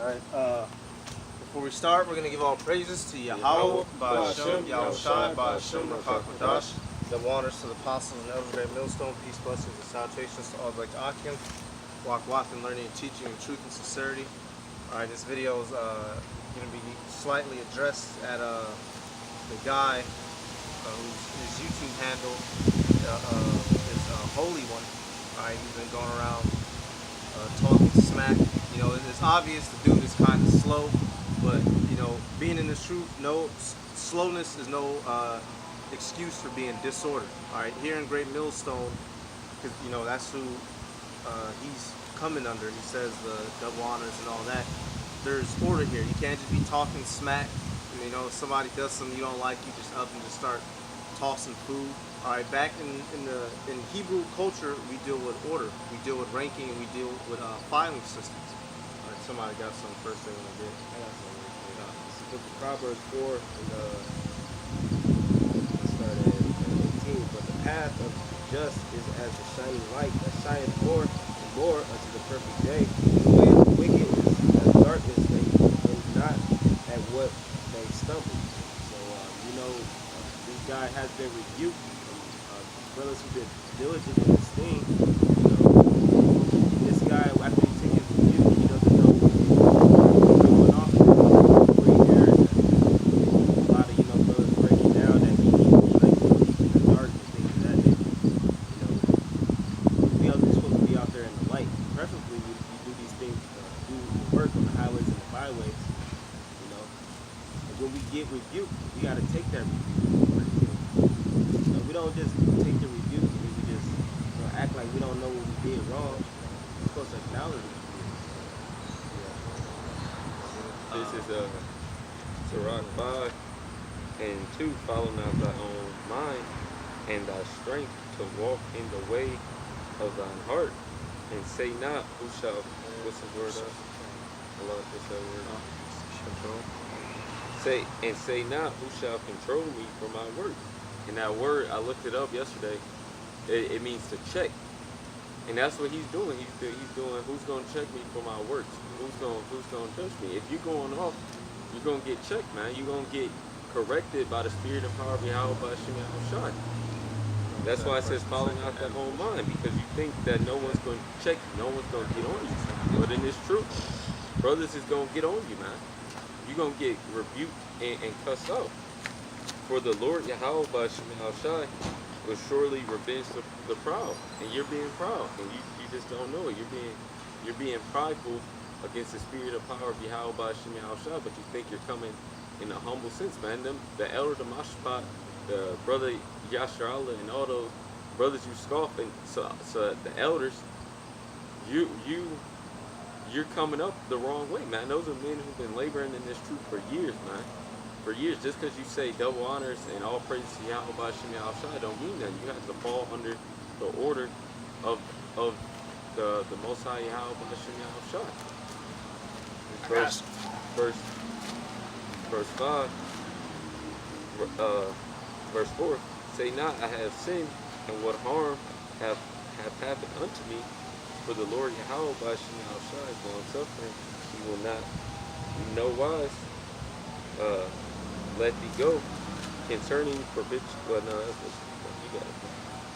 Alright, before we start, we're going to give all praises to Yahweh, Ba'ashem, Yahushai, Ba'ashem, Rakakadash. Double honors to the apostles and elders of Great Millstone. Peace, blessings, and salutations to all the Akim. Walk in learning and teaching in truth and sincerity. Alright, this video is going to be slightly addressed at the guy whose YouTube handle is Holy One. Alright, he's been going around talking smack. You know, it's obvious the dude is kind of slow, but you know, being in this truth, no slowness is no excuse for being disordered. All right, here in Great Millstone, because you know that's who he's coming under. He says the double honors and all that. There's order here. You can't just be talking smack. You know, if somebody does something you don't like, you just up and just start tossing food. All right, back in Hebrew culture, we deal with order, we deal with ranking, and we deal with filing systems. All right, somebody got some first thing to get. I got something. This is book of Proverbs 4, and let's start at 18. But the path of the just is as the shining light that shineth more and more unto the perfect day. The way of the wicked is as darkness, they know not at what they stumble. So you know, this guy has been rebuked. Brothers who've been diligent in this thing, you know, this guy, after he takes his rebuke, he doesn't know what's going off where he hears that a lot of, you know, brothers breaking down that he like in the dark and things of that nature. You know, we're supposed to be out there in the light. Preferably, we do these things, do the work on the highways and the byways, you know. And when we get rebuked, we got to take that rebuke. We don't just take the rebuke and we just act like we don't know what we did wrong. We're supposed to acknowledge it. This is Sirach 5 and 2. Follow not thy own mind and thy strength to walk in the way of thine heart, and say not, who shall, what's the word of? I love this word. Control. Say not, who shall control me for my work. And that word, I looked it up yesterday, it means to check. And that's what he's doing. He's doing, who's going to check me for my works? Who's going to judge me? If you're going off, you're going to get checked, man. You're going to get corrected by the spirit of power of Yahweh Ba'ashem Yahushai. That's why it says, follow not thy own mind, because you think that no one's going to check you, no one's going to get on you. But in this truth, brothers is going to get on you, man. You're going to get rebuked and cussed out. For the Lord Yahweh Ba'ashem Yahushai will surely revenge the proud, and you're being proud, and you just don't know it. You're being prideful against the spirit of power of Yahweh Ba'ashem Yahushai, but you think you're coming in a humble sense, man. The elder, the Mashpat, the brother Yasharallah, and all those brothers you scoff, and so the elders, you're coming up the wrong way, man. Those are men who've been laboring in this truth for years, man. For years, just because you say double honors and all praise to Yahweh Ba'ashem Yahushai don't mean that. You have to fall under the order of the Most High Yahweh Ba'ashem Yahushai. Verse 5, verse 4, say not, I have sinned, and what harm have happened unto me. For the Lord Yahweh Ba'ashem Yahushai is long suffering. He will not in no wise let thee go concerning forbid. Well, no, that's what you got it.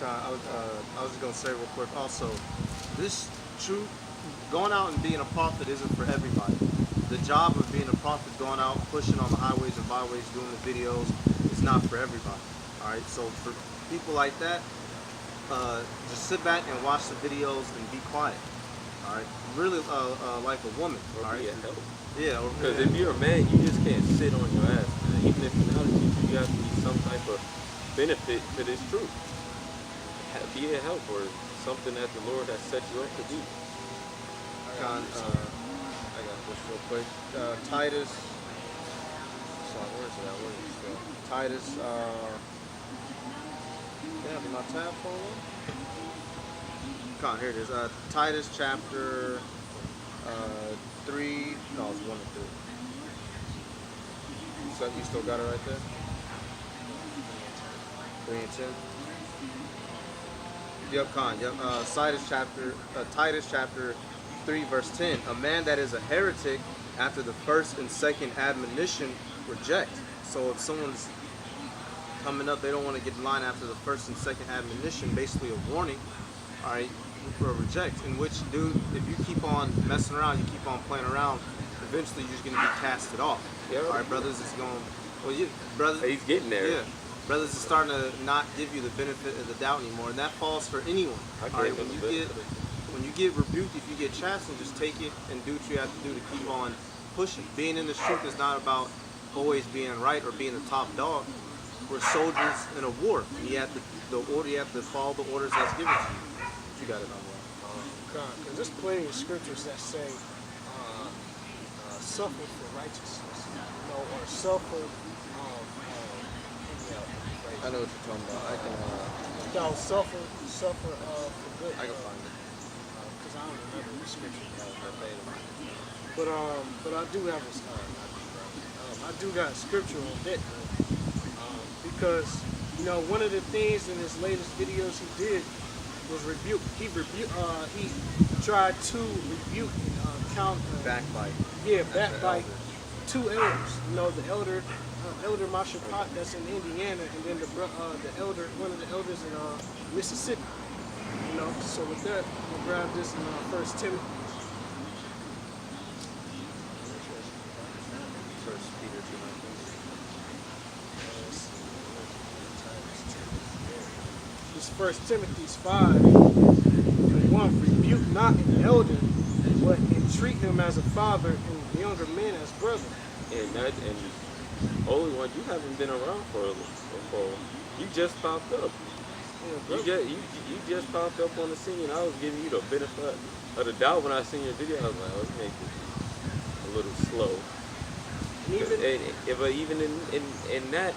I was just going to say real quick also, this truth, going out and being a prophet isn't for everybody. The job of being a prophet, going out, pushing on the highways and byways, doing the videos, is not for everybody. Alright, so for people like that, just sit back and watch the videos and be quiet. Alright, really like a woman. Or all right? be a help. Yeah. Because if you're a man, you just can't sit on your ass, man. Even if you're not a teacher, you have to be some type of benefit to this truth. Be a help or something that the Lord has set you up to do. I got this real quick. Titus. Sorry, where's that? Where is it? Titus. Yeah, my tab phone. Come on, here it is. Titus chapter 3. No, it's 1 and 3. So you still got it right there? 3 and 10. Yep, Khan. Yep. Titus chapter 3, verse 10. A man that is a heretic after the first and second admonition reject. So if someone's coming up, they don't want to get in line after the first and second admonition, basically a warning, all right, or reject. In which, dude, if you keep on messing around, you keep on playing around, eventually you're just going to be casted off. Yeah. All right, brothers, it's going, well, you, brothers. He's getting there. Yeah. Brothers is starting to not give you the benefit of the doubt anymore, and that falls for anyone. All right, when you get rebuked, if you get chastened, just take it and do what you have to do to keep on pushing. Being in the truth is not about always being right or being the top dog. We're soldiers in a war. You have to you have to follow the orders that's given to you. You got it on Because there's plenty of scriptures that say, suffer for righteousness, or suffer. I know what you're talking about. I can. No, suffer for good. I can find it. Because I don't remember the scripture verbatim. But I do have I do got scripture on that. Because one of the things in his latest videos he did was rebuke. He tried to rebuke Backbite. Yeah, backbite two elders. The elder Mashapat that's in Indiana, and then one of the elders in Mississippi. So with that, we'll grab this in 1 Timothy. 1 Peter 2:19. This 1 Timothy 5:1. Rebuke not an elder, but entreat him as a father, and younger men as brother. And Holy One, you haven't been around for. You just popped up. Yeah, You just popped up on the scene. I was giving you the benefit of the doubt when I seen your video. I was like, let's make it a little slow. But even in that,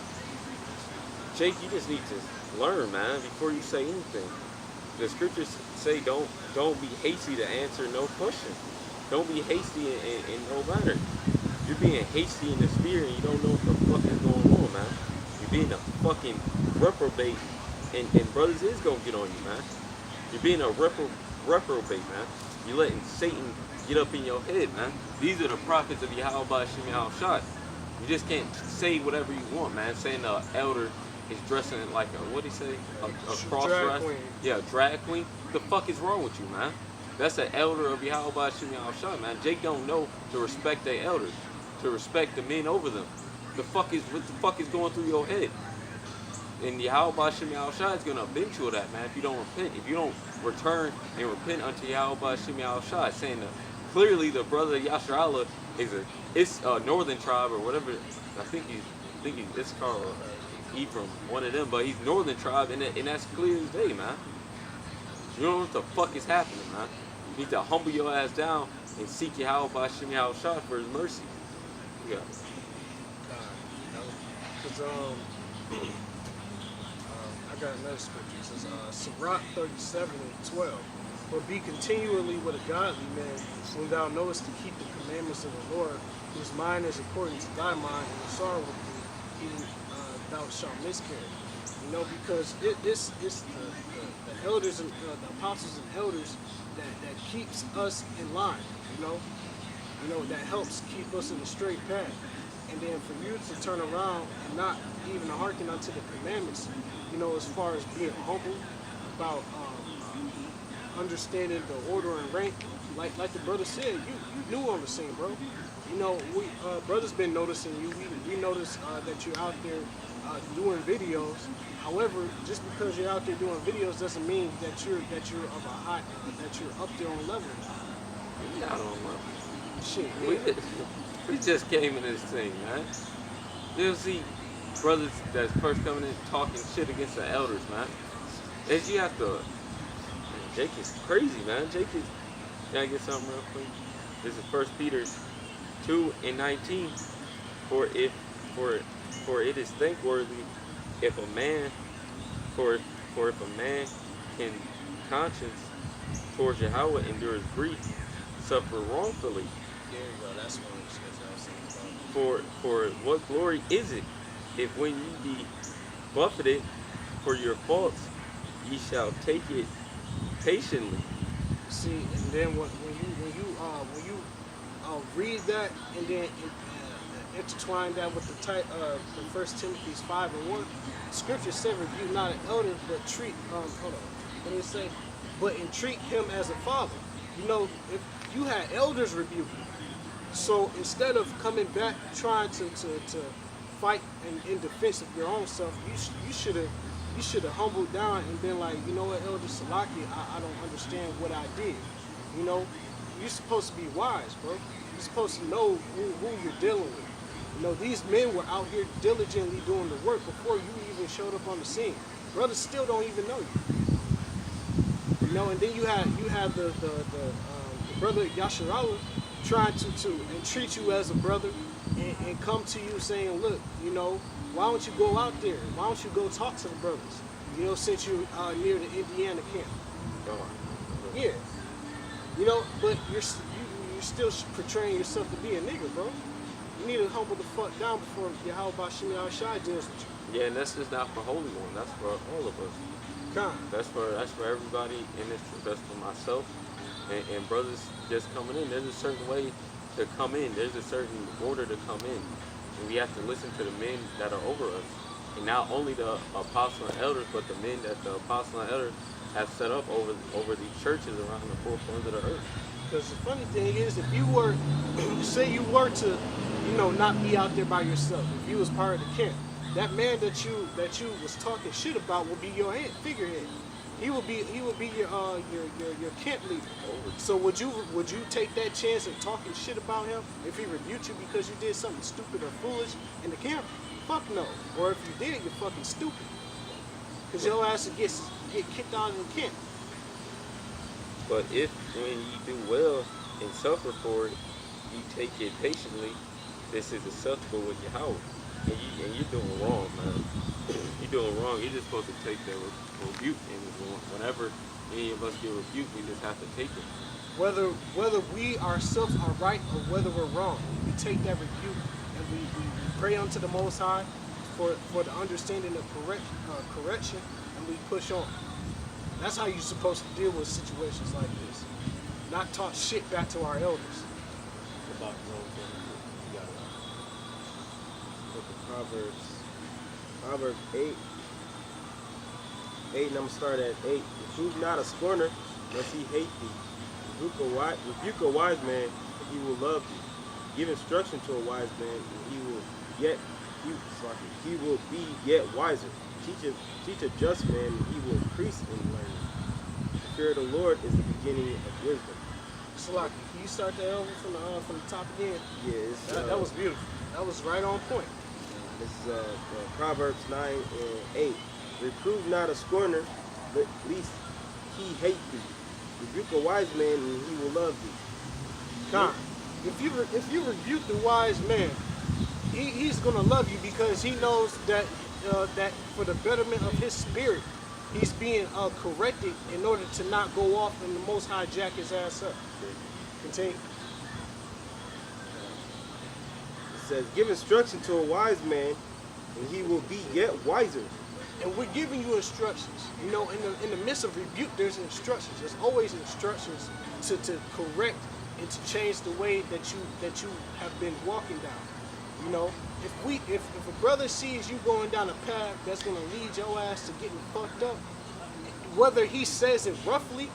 Jake, you just need to learn, man, before you say anything. The scriptures say don't be hasty to answer no question. Don't be hasty in no matter. You're being hasty in the spirit and you don't know what the fuck is going on, man. You're being a fucking reprobate, and brothers is gonna get on you, man. You're being a reprobate, man. You're letting Satan get up in your head, man. These are the prophets of Yahweh Shem Shot. You just can't say whatever you want, man. Saying the elder is dressing like what'd he say? A cross dress? Queen. Yeah, drag queen. What the fuck is wrong with you, man? That's an elder of Yahweh Shem Shot, man. Jake don't know to respect their elders, to respect the men over them. What the fuck is going through your head? And Yahweh Shem Shot is gonna avenge you of that, man. If you don't repent, if you don't return and repent unto Yahweh Shem Shot, saying that clearly the brother Yasharallah is a northern tribe or whatever. I think he's Issachar or Ephraim, one of them, but he's northern tribe, and that's clear as day, man. You don't know what the fuck is happening, man. You need to humble your ass down and seek Yahweh Shem Shot for his mercy. Yeah. I got another scripture. It says, Sirach 37:12. But be continually with a godly man, when thou knowest to keep the commandments of the Lord, whose mind is according to thy mind, and the sorrow with thee, even thou shalt miscarry. Because it's the elders and the apostles and elders that keeps us in line. That helps keep us in the straight path. And then for you to turn around and not even hearken unto the commandments, as far as being humble about understanding the order and rank, like the brother said, you new on the scene, bro. We brothers been noticing you. We notice that you're out there doing videos. However, just because you're out there doing videos doesn't mean that you're of a high, that you're up there on level. Not on level. Shit, We just came in this thing, man. You'll see brothers that's first coming in talking shit against the elders, man. As you have to. Jake is crazy, man. Can I get something real quick? This is 1 Peter 2:19. For it is thankworthy if a man can conscience towards Yahweh endures grief, suffer wrongfully. There you go. That's one of the scriptures I was thinking about. For what glory is it if when ye be buffeted for your faults, ye shall take it patiently? See, and then when you read that and then intertwine that with the First Timothy's 5:1, Scripture said, "Rebuke not an elder, but treat hold on, what did it say? But entreat him as a father." You know, if you had elders rebuke you, so instead of coming back trying to fight in defense of your own self, you should have humbled down and been like, you know what, Elder Salaki, I don't understand what I did. You know, you're supposed to be wise, bro. You're supposed to know who you're dealing with. You know, these men were out here diligently doing the work before you even showed up on the scene. Brothers still don't even know you. You know, and then you have the brother Yasharala trying to entreat you as a brother and come to you saying, look, you know, why don't you go out there? Why don't you go talk to the brothers? You know, since you're near the Indiana camp. Yeah. You know, but you're still portraying yourself to be a nigga, bro. You need to humble the fuck down before Yahweh Shimi Al-Shai deals with you. Yeah, and that's just not for Holy One. That's for all of us. That's for everybody in this truth. That's for myself and brothers just coming in. There's a certain way to come in. There's a certain order to come in. And we have to listen to the men that are over us. And not only the apostle and elders, but the men that the apostle and elders have set up over these churches around the four corners of the earth. Because the funny thing is, if you were, say you were to, you know, not be out there by yourself, if you was part of the camp, that man that you was talking shit about will be your figurehead. He will be your camp leader. So would you take that chance of talking shit about him if he rebuked you because you did something stupid or foolish in the camp? Fuck no. Or if you did, you're fucking stupid. Because your ass will get kicked out of the camp. But if when you do well and suffer for it, you take it patiently, this is acceptable with Yahweh. And you're doing wrong, man. You're doing wrong. You're just supposed to take the rebuke, and whenever any of us get rebuked, we just have to take it. Whether we ourselves are right or whether we're wrong, we take that rebuke and we pray unto the Most High for the understanding of correction, and we push on. That's how you're supposed to deal with situations like this. Not talk shit back to our elders. About you got Proverbs 8, and I'm gonna start at 8. Reprove not a scorner, lest he hate thee. Rebuke a wise man, and he will love thee. Give instruction to a wise man, and he will be yet wiser. Teach a just man, and he will increase in learning. The fear of the Lord is the beginning of wisdom. Salaki, can you start that over from the top again? Yeah, that was beautiful. That was right on point. This is Proverbs 9 and 8. Reprove not a scorner, lest he hate thee. Rebuke a wise man, and he will love thee. God, if you rebuke the wise man, he's gonna love you because he knows that that for the betterment of his spirit, he's being corrected in order to not go off and the Most High jack his ass up. Continue. It says, give instruction to a wise man, and he will be yet wiser. And we're giving you instructions. You know, in the midst of rebuke, there's instructions. There's always instructions to correct and to change the way that you have been walking down. You know, if a brother sees you going down a path that's gonna lead your ass to getting fucked up, whether he says it roughly,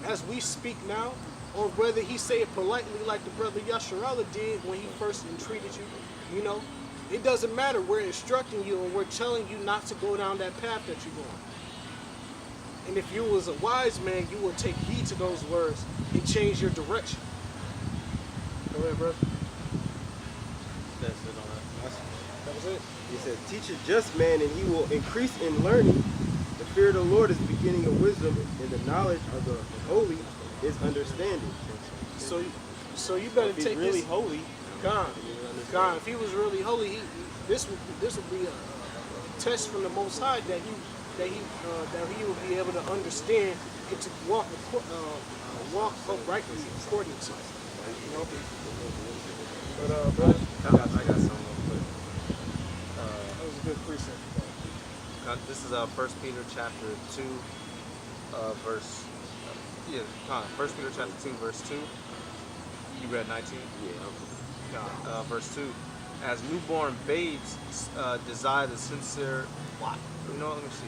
as we speak now, or whether he say it politely like the brother Yasharala did when he first entreated you, you know, it doesn't matter. We're instructing you and we're telling you not to go down that path that you're going. And if you was a wise man, you will take heed to those words and change your direction. Go ahead, brother. That's it on that. That was it. He said, teach a just man, and he will increase in learning. The fear of the Lord is the beginning of wisdom, and the knowledge of the holy is understanding. So you better if he's take really this. holy. God, if he was really holy, this would be a test from the Most High that he will be able to understand and to walk uprightly according to. You know? But brother, I got something real quick. that was a good precept. This is 1 Peter chapter 2, verse Yeah, kind of. 1 Peter chapter 2, verse 2. You read 19? Yeah. Verse 2. As newborn babes desire the sincere what? You know, let me see.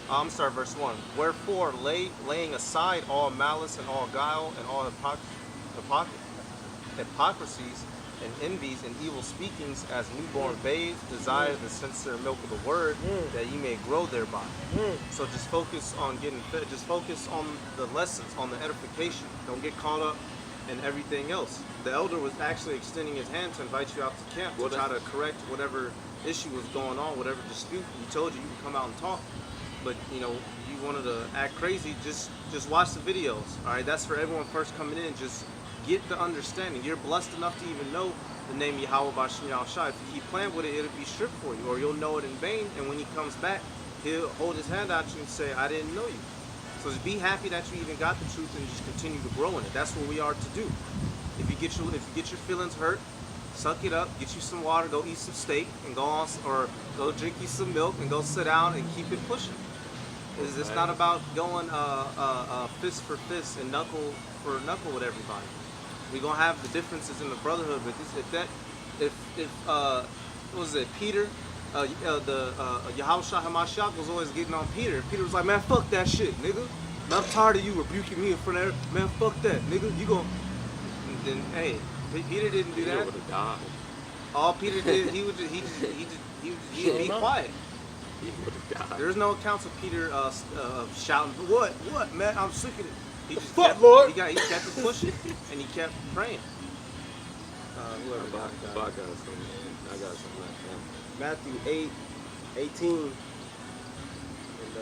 I'm start verse 1. Wherefore, laying aside all malice and all guile and all hypocrisies and envies and evil speakings, as newborn babes desire the sincere milk of the word, that you may grow thereby. So just focus on getting fed. Just focus on the lessons, on the edification. Don't get caught up in everything else. The elder was actually extending his hand to invite you out to camp to try to correct whatever issue was going on, whatever dispute. He told you you can come out and talk, but you know you wanted to act crazy. Just watch the videos. All right, that's for everyone first coming in. Just get the understanding. You're blessed enough to even know the name Yahweh Bashim Yahushua. If you keep playing with it, it'll be stripped for you, or you'll know it in vain. And when he comes back, he'll hold his hand out to you and say, "I didn't know you." So just be happy that you even got the truth and just continue to grow in it. That's what we are to do. If you get your feelings hurt, suck it up, get you some water, go eat some steak, and go on, or go drink you some milk and go sit down and keep it pushing. It's not about going fist for fist and knuckle for knuckle with everybody. We're gonna have the differences in the brotherhood, but what was it, Peter? Yahushua Hamashiach was always getting on Peter. Peter was like, "Man, fuck that shit, nigga. I'm tired of you rebuking me in front of everybody. Man, fuck that, nigga. You gon." And then, hey, Peter didn't do that. Would have died. All Peter did, he'd be quiet. He would have died. There's no accounts of Peter shouting, "What, man? I'm sick of it." He just Fuck, kept, Lord. He kept it pushing, and he kept praying. Whoever got it. I got something like that. Matthew 8:18 and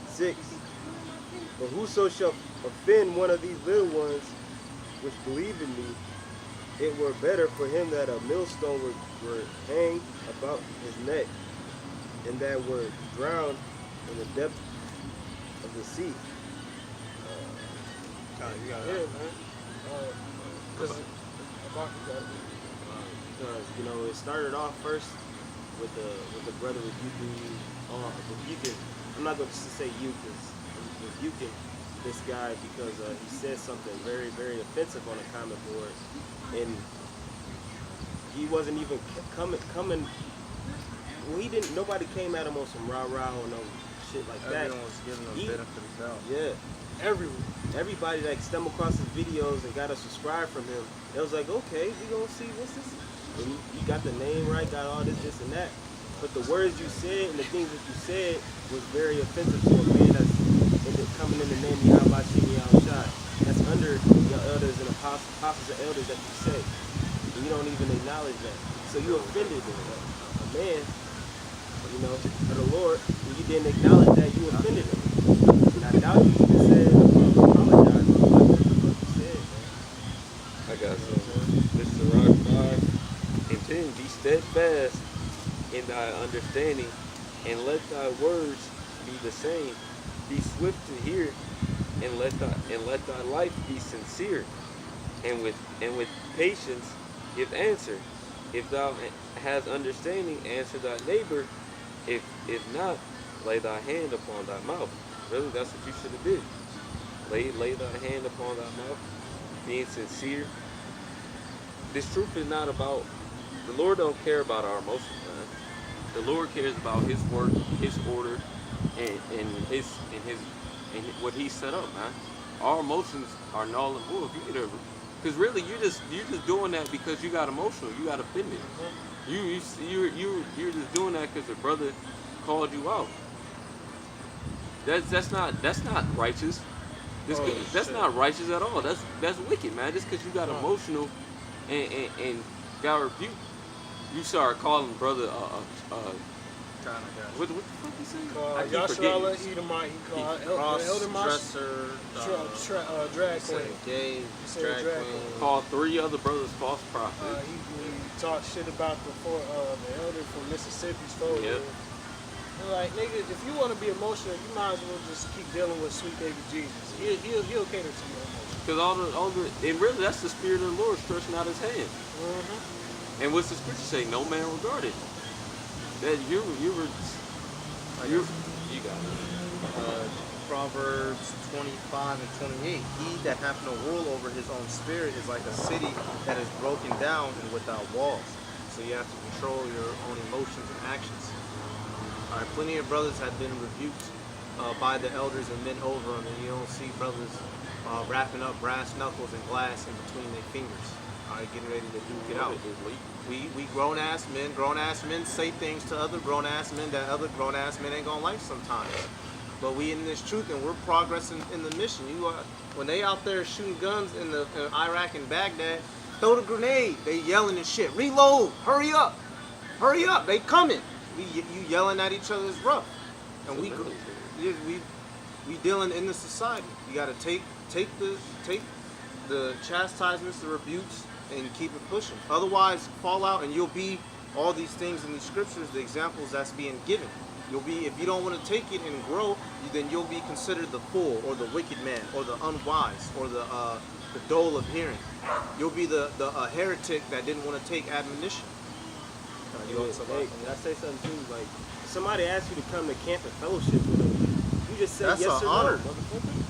6. But whoso shall offend one of these little ones which believe in me, it were better for him that a millstone were hanged about his neck, and that were drowned in the depth of the sea. You got Yeah, it. man. Because Because it started off first with the brother rebuking. I'm not going to say you, because rebuking this guy because he said something very, very offensive on a comment board, and he wasn't even coming. Well, he didn't. Nobody came at him on some rah or no shit like that. Everyone was giving him benefit of the doubt. Yeah. Everybody like stumbled across his videos and got a subscribe from him. It was like, okay, we gonna see what's this. And you got the name right, got all this and that. But the words you said and the things that you said was very offensive to a man that's coming in the name of Yahweh Shemi Yahushua. That's under your elders and apostles and elders that you say. And you don't even acknowledge that. So you offended a man, for the Lord, and you didn't acknowledge that you offended him. And I doubt you even said, apologize for what you said, man. I got something. This is Rock 5 and 10. Be steadfast in thy understanding, and let thy words be the same. Be swift to hear, and let thy life be sincere. And with patience give answer. If thou hast understanding, answer thy neighbor. If not, lay thy hand upon thy mouth. Really, that's what you should have did. Lay thy hand upon thy mouth, being sincere. This truth is not about, the Lord don't care about our emotions, man. The Lord cares about His work, His order, and what He set up, man. Our emotions are null and void. Because really, you're just doing that because you got emotional, you got offended. You're just doing that because your brother called you out. That's not righteous. That's not righteous at all. That's wicked, man. Just because you got emotional and got rebuked, you start calling brother what the fuck you say? Yashara Edomite, he called Elder dresser, drag queen. Gay, Say drag drag queen. queen. Called 3 other brothers false prophets. He talked shit about the elder from Mississippi's photo. Yep. And like, nigga, if you want to be emotional, you might as well just keep dealing with sweet baby Jesus. He'll cater to your emotions. Because and really that's the Spirit of the Lord stretching out His hand. Mm-hmm. And what's the scripture say? No man regarded. That you got it. Proverbs 25 and 28. He that hath no rule over his own spirit is like a city that is broken down and without walls. So you have to control your own emotions and actions. All right, plenty of brothers have been rebuked by the elders and men over them, and you don't see brothers wrapping up brass knuckles and glass in between their fingers. All right, getting ready to duke it out. We grown-ass men say things to other grown-ass men that other grown-ass men ain't gonna like sometimes. But we in this truth and we're progressing in the mission. When they out there shooting guns in Iraq and Baghdad, throw the grenade. They yelling and shit. Reload. Hurry up. Hurry up. They coming. You yelling at each other is rough. And we dealing in the society. You gotta take the chastisements, the rebukes, and keep it pushing. Otherwise, fall out and you'll be all these things in these scriptures, the examples that's being given. You'll be, if you don't want to take it and grow, then you'll be considered the fool or the wicked man or the unwise or the dull of hearing. You'll be the heretic that didn't want to take admonition. Hey, can I say something too? Like, somebody asks you to come to camp and fellowship with them, you just say That's yes an or honor. no, motherfucker.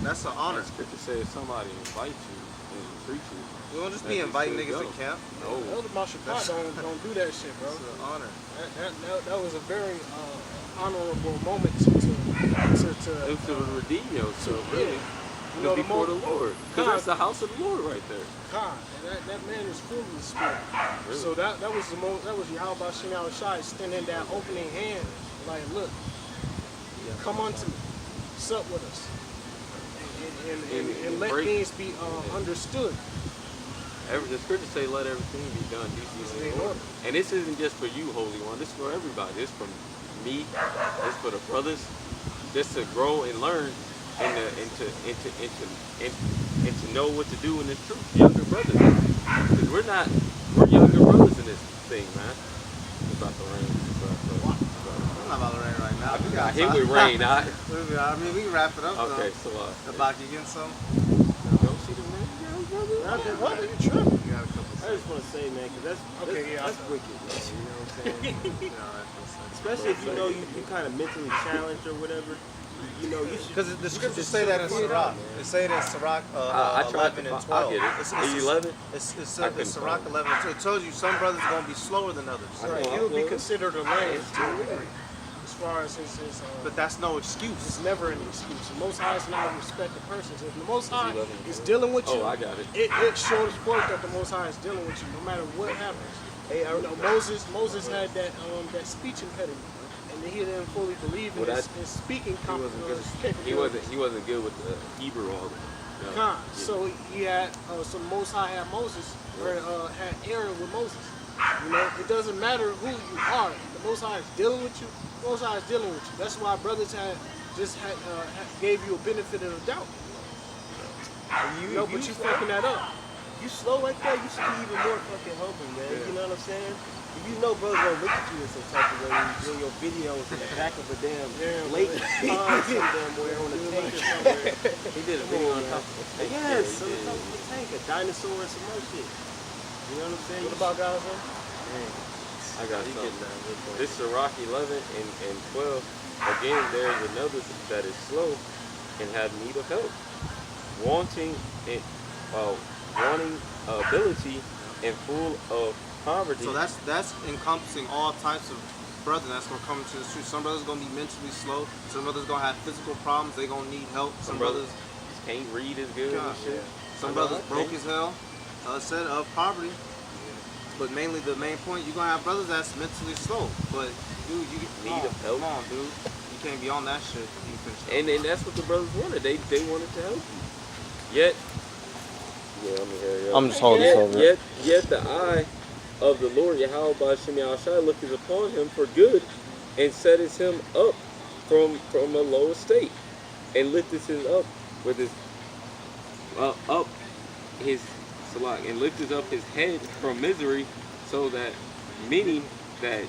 That's an honor. Scripture says if somebody invite you and treat you. You don't just be inviting niggas to camp. No. Elder Mashapah don't do that shit, bro. It's an honor. That was a very honorable moment to It was to redeem yourself, really. You know, before the Lord. Because that's the house of the Lord right there. God, and that man is full of the Spirit. Really? So that was Yahweh Shem Shai extending that opening hand, like, look, come unto me, sup with us, and let things be understood. The scriptures say, let everything be done decently in order. And this isn't just for you, Holy One. This is for everybody. This is for me. This is for the brothers. Just to grow and learn and to know what to do in this truth. Younger brothers. Because we're younger brothers in this thing, man. It's about to rain. I'm not about to rain right now. I hit with rain. I mean, we can wrap it up. Okay, though. so About you getting some? don't see the rain, brother. What are you tripping? You got a couple. I just want to say, man, because that's wicked, man. You know what I'm saying? Especially if you know you kind of mentally challenged or whatever. You know, you should. Because the scriptures say that in Sirach. They say it in Sirach 11 and 12. I get it. It's 11? It's Sirach 11 and 12. It tells you some brothers are going to be slower than others. Right, he'll be considered a lame too. As far as his But that's no excuse. it's never an excuse. The Most High is not a respected person. If the Most High is dealing with you, I got it. It shows forth that the Most High is dealing with you, no matter what happens. Hey, You know, Moses had that speech impediment, and he didn't fully believe in his speaking capabilities. He wasn't good with the Hebrew all the Con. So he had so the Most High had Moses or had Aaron with Moses. You know, it doesn't matter who you are. The Most High is dealing with you. The Most High is dealing with you. That's why brothers gave you a benefit of the doubt. But you fucking that up. You slow like that, you should be even more fucking humble, man. You know what I'm saying? If you know brothers gonna look at you in some type of way when you doing your videos in the back of a damn lake pond somewhere on a tank or somewhere. He did a video on top of the tank. Yes, on the top of a tank, a dinosaur and some more shit. You know what I'm saying? What about guys, man? I got something. This Sirach 11 and 12. Again, there's another that is slow and have need of help. Wanting ability and full of poverty. So that's encompassing all types of brothers that's gonna come into the truth. Some brothers gonna be mentally slow. Some brothers gonna have physical problems. They gonna need help. Some brothers can't read as good and shit. Some brothers broke as hell. Said of poverty. But mainly the main point, you're gonna have brothers that's mentally slow. But dude, you Need of help. Come on, dude. You can't be on that shit. And that's what the brothers wanted. They wanted to help you. Yet, I'm just holding this over. Yet the eye of the Lord Yahweh by Shem Shai looketh upon him for good, and setteth him up from a low estate, and lifteth him up with his and lifteth up his head from misery, so that many that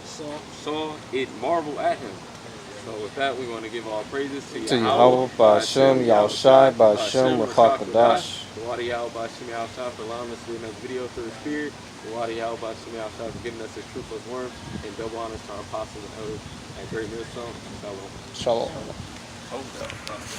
saw it marvel at him. So with that, we want to give all praises to Yahweh, Ba'Shem, Yahushai, Ba'Shem, Rakakadash. Wadi Yahweh, Ba'Shem, Yahushai for allowing us to do another video through the Spirit. Wadi Yahweh, Ba'Shem, Yahushai for giving us the truthless worms. And double honors to our apostles and elders at Great Millstone. Shalom. Shalom. Hold up.